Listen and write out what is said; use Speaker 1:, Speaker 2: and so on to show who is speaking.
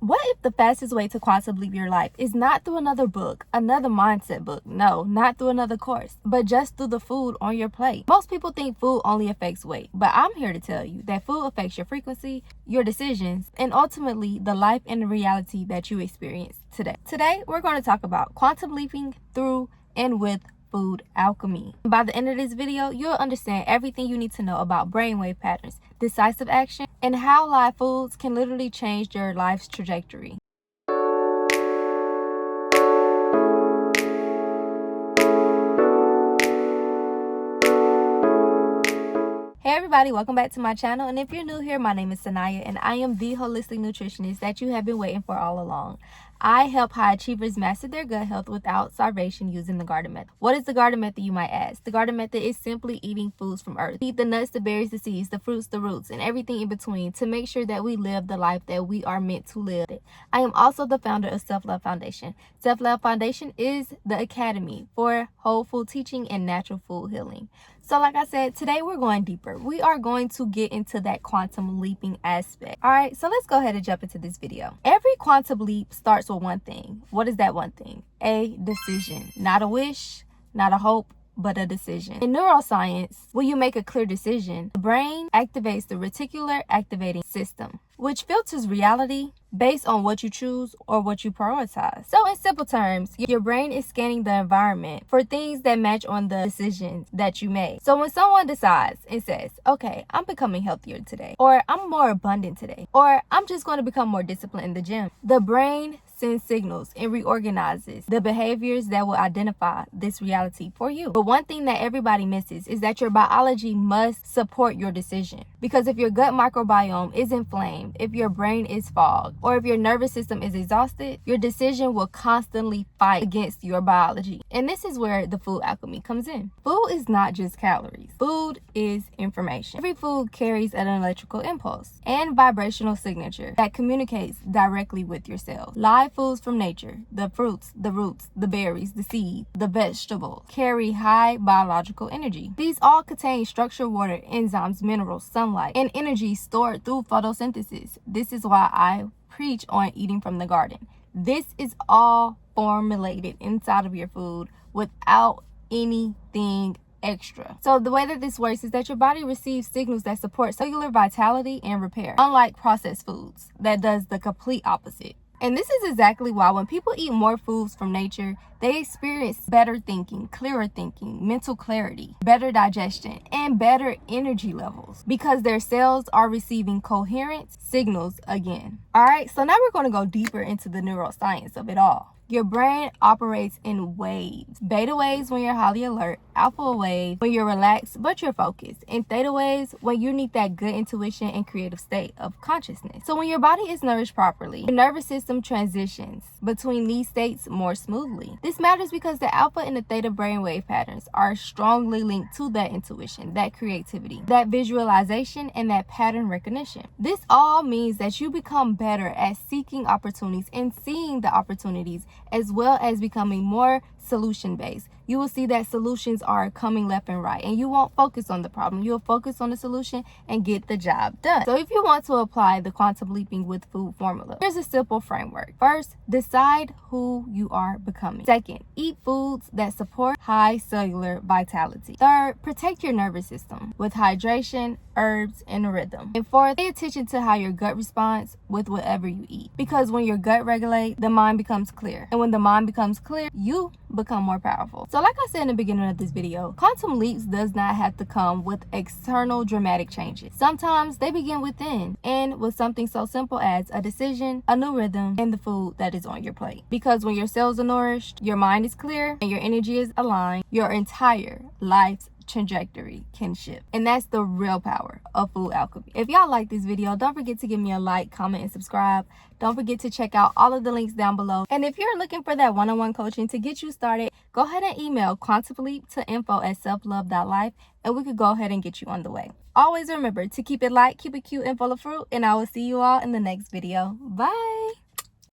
Speaker 1: What if the fastest way to quantum leap your life is not through another book, another mindset book, no, not through another course, but just through the food on your plate? Most people think food only affects weight, but I'm here to tell you that food affects your frequency, your decisions, and ultimately the life and the reality that you experience today. Today, we're going to talk about quantum leaping through and with food alchemy. By the end of this video, you'll understand everything you need to know about brainwave patterns, decisive action, and how live foods can literally change your life's trajectory. Hey everybody, welcome back to my channel, and if you're new here, my name is Sanaya and I am the holistic nutritionist that you have been waiting for all along. I help high achievers master their gut health without starvation using the garden method. What is the garden method, you might ask? The garden method is simply eating foods from earth. Eat the nuts, the berries, the seeds, the fruits, the roots, and everything in between to make sure that we live the life that we are meant to live. I am also the founder of Self-Love Foundation. Self-Love Foundation is the academy for whole food teaching and natural food healing. So like I said, today we're going deeper. We are going to get into that quantum leaping aspect. All right, so let's go ahead and jump into this video. Every quantum leap starts with one thing. What is that one thing? A decision. Not a wish, not a hope, but a decision. In neuroscience, when you make a clear decision, the brain activates the reticular activating system, which filters reality based on what you choose or what you prioritize. So in simple terms, your brain is scanning the environment for things that match on the decisions that you made. So when someone decides and says, okay, I'm becoming healthier today, or I'm more abundant today, or I'm just going to become more disciplined in the gym, the brain sends signals and reorganizes the behaviors that will identify this reality for you. But one thing that everybody misses is that your biology must support your decision. Because if your gut microbiome is inflamed, if your brain is fogged, or if your nervous system is exhausted, your decision will constantly fight against your biology. And this is where the food alchemy comes in. Food is not just calories. Food is information. Every food carries an electrical impulse and vibrational signature that communicates directly with your cells. Live foods from nature, the fruits, the roots, the berries, the seeds, the vegetables, carry high biological energy. These all contain structured water, enzymes, minerals, sunlight, and energy stored through photosynthesis. This is why I preach on eating from the garden. This is all formulated inside of your food without anything extra. So the way that this works is that your body receives signals that support cellular vitality and repair, unlike processed foods that does the complete opposite. And this is exactly why when people eat more foods from nature, they experience better thinking, clearer thinking, mental clarity, better digestion, and better energy levels because their cells are receiving coherent signals again. All right, so now we're going to go deeper into the neuroscience of it all. Your brain operates in waves. Beta waves when you're highly alert, alpha wave when you're relaxed but you're focused, and theta waves when you need that good intuition and creative state of consciousness. So when your body is nourished properly, your nervous system transitions between these states more smoothly. This matters because the alpha and the theta brainwave patterns are strongly linked to that intuition, that creativity, that visualization, and that pattern recognition. This all means that you become better at seeking opportunities and seeing the opportunities, as well as becoming more solution-based. You will see that solutions are coming left and right, and you won't focus on the problem. You'll focus on the solution and get the job done. So if you want to apply the quantum leaping with food formula, here's a simple framework. First, decide who you are becoming. Second, eat foods that support high cellular vitality. Third, protect your nervous system with hydration, herbs, and a rhythm. And fourth, pay attention to how your gut responds with whatever you eat. Because when your gut regulates, the mind becomes clear. And when the mind becomes clear, you become more powerful. So like I said in the beginning of this video, quantum leaps does not have to come with external dramatic changes. Sometimes they begin within and with something so simple as a decision, a new rhythm, and the food that is on your plate. Because when your cells are nourished, your mind is clear, and your energy is aligned, your entire life's trajectory can shift. And that's the real power of food alchemy. If y'all like this video, don't forget to give me a like, comment, and subscribe. Don't forget to check out all of the links down below. And if you're looking for that one-on-one coaching to get you started, go ahead and email quantumleap to info@selflove.life and we could go ahead and get you on the way. Always remember to keep it light, keep it cute, and full of fruit, and I will see you all in the next video. Bye.